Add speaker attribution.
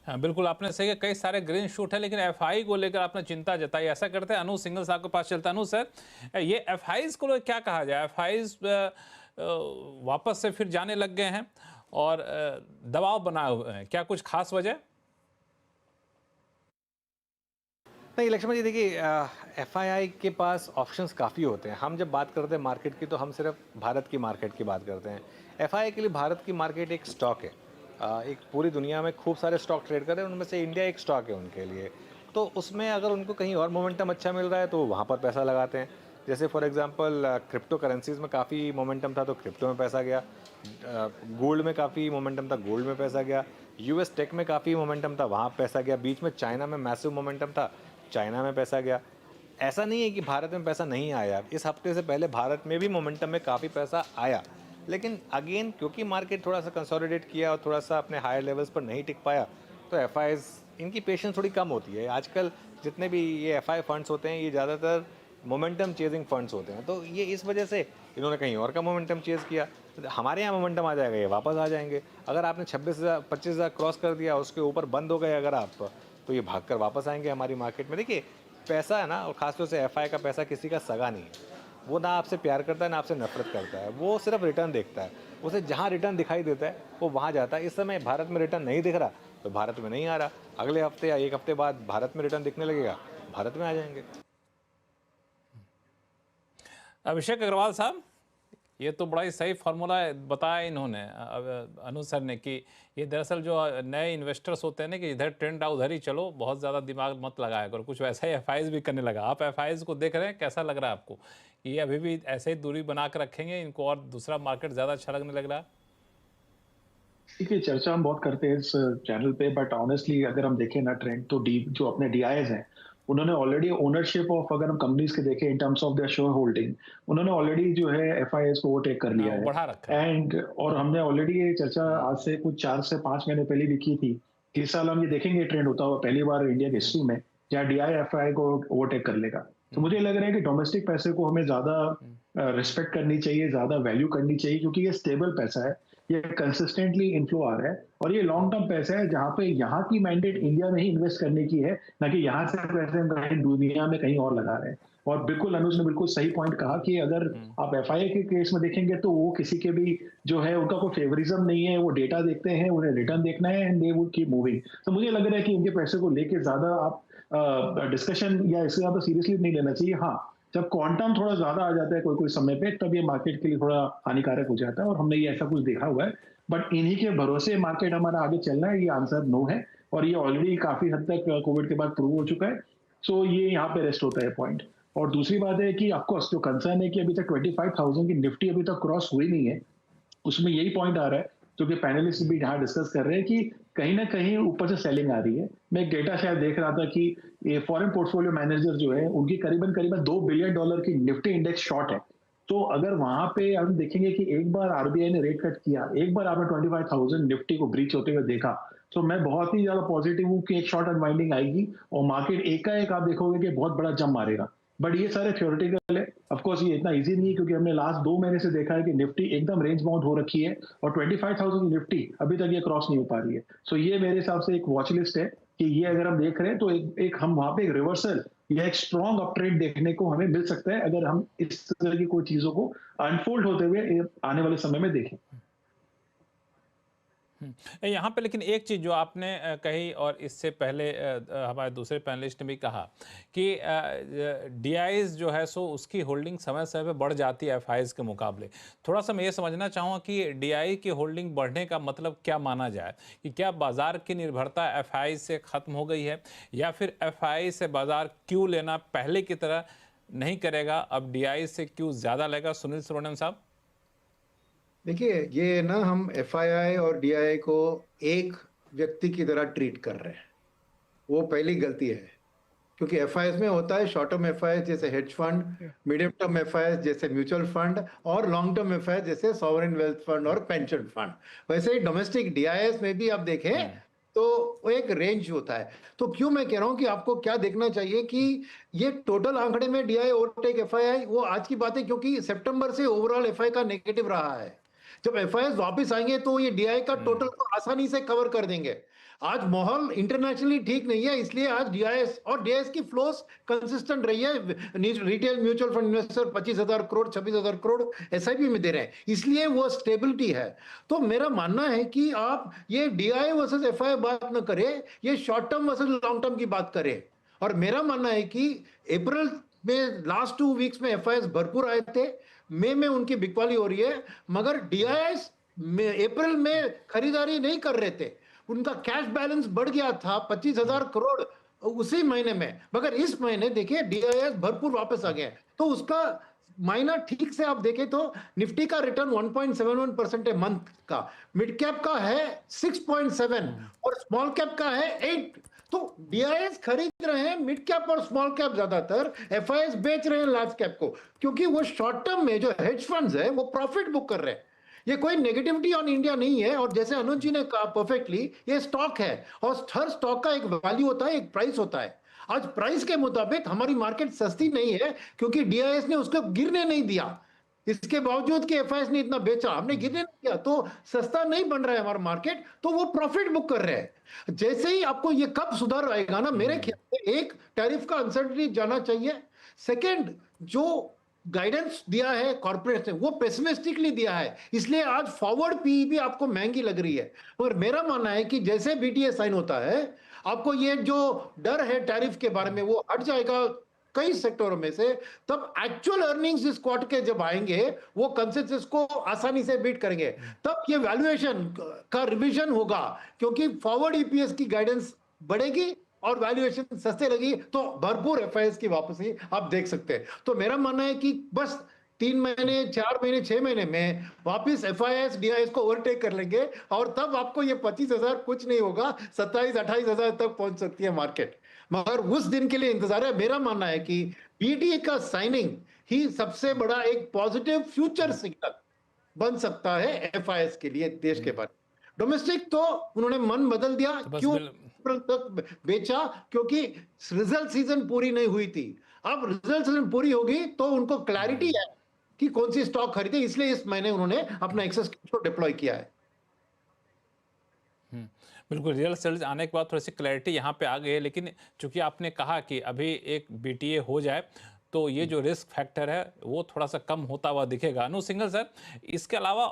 Speaker 1: हाँ, बिल्कुल आपने सही कहा, कई सारे ग्रीन शूट है, लेकिन एफआई को लेकर आपने चिंता जताई। ऐसा करते हैं अनु सिंघल साहब के पास चलता है। अनु सर, ये एफआईज को क्या कहा जाए? एफआईज वापस से फिर जाने लग गए हैं और दबाव बनाए हुए हैं, क्या कुछ खास वजह?
Speaker 2: नहीं लक्ष्मण जी, देखिए एफआईआई के पास ऑप्शंस काफ़ी होते हैं। हम जब बात करते हैं मार्केट की तो हम सिर्फ भारत की मार्केट की बात करते हैं। एफआईआई के लिए भारत की मार्केट एक स्टॉक है। एक पूरी दुनिया में खूब सारे स्टॉक ट्रेड कर रहे हैं, उनमें से इंडिया एक स्टॉक है उनके लिए। तो उसमें अगर उनको कहीं और मोमेंटम अच्छा मिल रहा है तो वहाँ पर पैसा लगाते हैं। जैसे फॉर एग्जांपल क्रिप्टो करेंसीज में काफ़ी मोमेंटम था तो क्रिप्टो में पैसा गया। गोल्ड में काफ़ी मोमेंटम था, गोल्ड में पैसा गया। यूएस टेक में काफ़ी मोमेंटम था, वहाँ पैसा गया। बीच में चाइना में मैसिव मोमेंटम था, चाइना में पैसा गया। ऐसा नहीं है कि भारत में पैसा नहीं आया। इस हफ्ते से पहले भारत में भी मोमेंटम में काफ़ी पैसा आया, लेकिन अगेन क्योंकि मार्केट थोड़ा सा कंसोलिडेट किया और थोड़ा सा अपने हायर लेवल्स पर नहीं टिक पाया तो एफआईज इनकी पेशेंस थोड़ी कम होती है। आजकल जितने भी ये एफआई फंड्स होते हैं ये ज़्यादातर मोमेंटम चेजिंग फंड्स होते हैं, तो ये इस वजह से इन्होंने कहीं और का मोमेंटम चेज़ किया। तो हमारे यहाँ मोमेंटम आ जाएगा, ये वापस आ जाएंगे। अगर आपने 26,000 25,000 क्रॉस कर दिया, उसके ऊपर बंद हो गए अगर आप, तो ये भागकर वापस आएंगे हमारी मार्केट में। देखिए पैसा है ना, और ख़ासतौर से एफआई का पैसा किसी का सगा नहीं है। वो ना आपसे प्यार करता है ना आपसे नफरत करता है, वो सिर्फ रिटर्न देखता है। उसे जहाँ रिटर्न दिखाई देता है वो वहाँ जाता है। इस समय भारत में रिटर्न नहीं दिख रहा तो भारत में नहीं आ रहा, अगले हफ्ते या एक हफ्ते बाद भारत में रिटर्न दिखने लगेगा, भारत में आ जाएंगे।
Speaker 1: अभिषेक अग्रवाल साहब, ये तो बड़ा ही सही फार्मूला बताया इन्होंने, अनु सर ने, कि ये दरअसल जो नए इन्वेस्टर्स होते हैं ना कि इधर ट्रेंड उधर ही चलो, बहुत ज़्यादा दिमाग मत लगाया करो। कुछ वैसा ही एफआईज भी करने लगा। आप एफआईज को देख रहे हैं, कैसा लग रहा है आपको? ये अभी भी ऐसे ही दूरी बना कर रखेंगे इनको और दूसरा मार्केट ज़्यादा अच्छा लगने लग रहा है?
Speaker 3: देखिए, चर्चा हम बहुत करते हैं इस चैनल पे, बट ऑनेस्टली अगर हम देखें ना ट्रेंड, तो डी जो अपने डीआईएस हैं उन्होंने ऑलरेडी ओनरशिप ऑफ, अगर हम कंपनीज के देखें in terms of their share holding, उन्होंने ऑलरेडी जो है एफआईएस को ओवरटेक कर लिया है।
Speaker 1: बढ़ा रखा है।
Speaker 3: एंड और हमने ऑलरेडी ये चर्चा आज से कुछ 4 से 5 महीने पहले भी की थी कि इस साल हम ये देखेंगे ट्रेंड होता हुआ पहली बार इंडिया की हिस्ट्री में जहाँ डीआई एफआई को ओवरटेक कर लेगा। तो मुझे लग रहा है कि डोमेस्टिक पैसे को हमें ज्यादा रिस्पेक्ट करनी चाहिए, ज्यादा वैल्यू करनी चाहिए, क्योंकि ये स्टेबल पैसा है, ये कंसिस्टेंटली इनफ्लो आ रहा है और ये लॉन्ग टर्म पैसा है जहां पे यहाँ की मैंडेट इंडिया में ही इन्वेस्ट करने की है, ना कि यहाँ से पैसे हम कहीं दुनिया में कहीं और लगा रहे हैं। और बिल्कुल अनुज ने बिल्कुल सही पॉइंट कहा कि अगर आप एफआईए के केस में देखेंगे तो वो किसी के भी जो है उनका कोई फेवरिज्म नहीं है, वो डेटा देखते हैं, उन्हें रिटर्न देखना है and they would keep moving. तो मुझे लग रहा है कि उनके पैसे को लेके ज्यादा आप डिस्कशन या इससे ज्यादा सीरियसली नहीं लेना चाहिए। हाँ, जब क्वांटम थोड़ा ज्यादा आ जाता है कोई कोई समय पे, तब ये मार्केट के लिए थोड़ा हानिकारक हो जाता है और हमने ये ऐसा कुछ देखा हुआ है। बट इन्हीं के भरोसे मार्केट हमारा आगे चलना है, ये आंसर नो है और ये ऑलरेडी काफी हद तक कोविड के बाद प्रूव हो चुका है। सो ये यहाँ पे रेस्ट होता है पॉइंट। और दूसरी बात है कि ऑफकोर्स जो कंसर्न है कि अभी तक 25,000 की निफ्टी अभी तक क्रॉस हुई नहीं है, उसमें यही पॉइंट आ रहा है जो कि पैनलिस्ट भी यहाँ डिस्कस कर रहे हैं कि कहीं ना कहीं ऊपर से सेलिंग आ रही है। मैं एक डेटा शायद देख रहा था कि ये फॉरेन पोर्टफोलियो मैनेजर जो है उनकी करीबन करीबन $2 बिलियन की निफ्टी इंडेक्स शॉर्ट है। तो अगर वहां पे हम देखेंगे कि एक बार आरबीआई ने रेट कट किया, एक बार आपने 25,000 निफ्टी को ब्रीच होते हुए देखा, तो मैं बहुत ही ज्यादा पॉजिटिव हूँ कि एक शॉर्ट अनवाइंडिंग आएगी और मार्केट एकाएक आप देखोगे कि बहुत बड़ा जंप मारेगा। बट ये सारे थ्योरेटिकल है, ऑफ कोर्स ये इतना इजी नहीं है क्योंकि हमने लास्ट 2 महीने से देखा है कि निफ्टी एकदम रेंज बाउंड हो रखी है और 25,000 निफ्टी अभी तक ये क्रॉस नहीं हो पा रही है। सो ये मेरे हिसाब से एक वॉच लिस्ट है कि ये अगर हम देख रहे हैं तो एक हम वहां पे एक रिवर्सल या एक स्ट्रॉन्ग अप ट्रेंड देखने को हमें मिल सकता है अगर हम इस तरह की कोई चीजों को अनफोल्ड होते हुए आने वाले समय में देखें।
Speaker 1: यहाँ पे लेकिन एक चीज़ जो आपने कही और इससे पहले हमारे दूसरे पैनलिस्ट ने भी कहा कि डीआईज जो है सो उसकी होल्डिंग समय समय पे बढ़ जाती है एफआईज के मुकाबले। थोड़ा सा मैं ये समझना चाहूँगा कि डीआई की होल्डिंग बढ़ने का मतलब क्या माना जाए, कि क्या बाजार की निर्भरता एफआई से ख़त्म हो गई है या फिर एफआई से बाजार क्यों लेना पहले की तरह नहीं करेगा, अब डीआई से क्यों ज़्यादा लेगा? सुनील सुब्रमण्यम साहब।
Speaker 4: देखिए, ये ना हम एफआईआई और डीआई को एक व्यक्ति की तरह ट्रीट कर रहे हैं, वो पहली गलती है। क्योंकि एफआईएस में होता है शॉर्ट टर्म एफआईएस जैसे hedge fund, medium term FIS जैसे म्यूचुअल फंड और लॉन्ग टर्म एफआईएस जैसे सॉवरेन वेल्थ फंड और पेंशन फंड। वैसे ही डोमेस्टिक डीआईएस में भी आप देखें तो वो एक रेंज होता है। तो क्यों मैं कह रहा हूं कि आपको क्या देखना चाहिए कि ये टोटल आंकड़े में डीआई ओवरटेक एफआईआई वो आज की बात है, क्योंकि सितंबर से ओवरऑल एफआई का नेगेटिव रहा है। जब एफआईएस वापस आएंगे तो ये डीआई का टोटल को आसानी से कवर कर देंगे। आज माहौल इंटरनेशनली ठीक नहीं है, इसलिए आज डीआईएस और डीआईएस की फ्लोस कंसिस्टेंट रही है। Retail mutual fund investor 25,000 crore 26,000 crore SIP में दे रहे हैं, इसलिए वो स्टेबिलिटी है। तो मेरा मानना है कि आप ये डीआई वर्सेस एफआई बात न करें, ये short term versus long term की बात करें। और मेरा मानना है कि अप्रैल में लास्ट 2 वीक्स में एफआईएस भरपूर आए थे, मई में उनकी बिकवाली हो रही है, मगर डीआईएस अप्रैल में खरीदारी नहीं कर रहे थे। उनका कैश बैलेंस बढ़ गया था 25,000 करोड़ उसी महीने में, मगर इस महीने देखिए डीआईएस भरपूर वापस आ गया। तो उसका मायना ठीक से आप देखें तो निफ्टी का रिटर्न 1.71% है मंथ का, मिड कैप का है 6.7 और स्मॉल कैप का है 8। तो डीआईएस खरीद रहे हैं मिड कैप और स्मॉल कैप ज्यादातर, एफआईएस बेच रहे हैं लार्ज कैप को, क्योंकि वो शॉर्ट टर्म में जो हेज फंड्स है वो प्रॉफिट बुक कर रहे हैं। ये कोई नेगेटिविटी ऑन इंडिया नहीं है, और जैसे अनुज जी ने कहा परफेक्टली, ये स्टॉक है और हर स्टॉक का एक वैल्यू होता है, एक प्राइस होता है। आज प्राइस के मुताबिक हमारी मार्केट सस्ती नहीं है, क्योंकि डीआईएस ने उसको गिरने नहीं दिया, इसके बावजूद कि एफआईएस ने इतना बेचा, हमने गिरने नहीं दिया, तो सस्ता नहीं बन रहा है हमारा मार्केट, तो वो प्रॉफिट बुक कर रहे हैं। जैसे ही आपको ये कब सुधार आएगा ना, मेरे ख्याल से एक टैरिफ का अनसर्टेनिटी जाना चाहिए, सेकेंड जो गाइडेंस दिया है कॉर्पोरेट ने वो पेसिमिस्टिकली दिया है, इसलिए आज फॉरवर्ड पी भी आपको महंगी लग रही है। और मेरा मानना है कि जैसे बीटीए साइन होता है, आपको ये जो डर है टैरिफ के बारे में वो हट जाएगा कई सेक्टरों में से, तब एक्चुअल अर्निंग्स इस क्वार्टर के जब आएंगे वो कंसेंसस को आसानी से बीट करेंगे, तब ये वैल्यूएशन का रिवीजन होगा, क्योंकि फॉरवर्ड ईपीएस की गाइडेंस बढ़ेगी और वैल्यूएशन सस्ते लगी, तो भरपूर एफआईएस की वापसी आप देख सकते हैं। तो मेरा मानना है कि बस 3 महीने 4 महीने 6 महीने में वापस एफआईएस डीआईएस को ओवरटेक कर लेंगे, और तब आपको ये 25,000 कुछ नहीं होगा, 27-28,000 तक पहुंच सकती है मार्केट, मगर उस दिन के लिए इंतजार है। मेरा मानना है कि बीटीए का साइनिंग ही सबसे बड़ा एक पॉजिटिव फ्यूचर सिग्नल बन सकता है एफआईएस के लिए देश के बारे में। डोमेस्टिक तो उन्होंने मन बदल दिया, क्यों तक बेचा, क्योंकि रिजल्ट सीजन पूरी नहीं हुई थी। अब रिजल्ट सीजन पूरी होगी तो उनको क्लैरिटी है कि कौन सी स्टॉक खरीदे, इसलिए इस महीने उन्होंने अपना एक्सेस कैश को डिप्लॉय किया है।
Speaker 1: बिल्कुल, रियल सेल्स आने के बाद थोड़ी सी क्लैरिटी यहाँ पे आ गई है, लेकिन चूंकि आपने कहा कि अभी एक बीटीए हो जाए तो ये जो रिस्क फैक्टर है वो थोड़ा सा कम होता हुआ दिखेगा। अनु सिंघल सर, इसके अलावा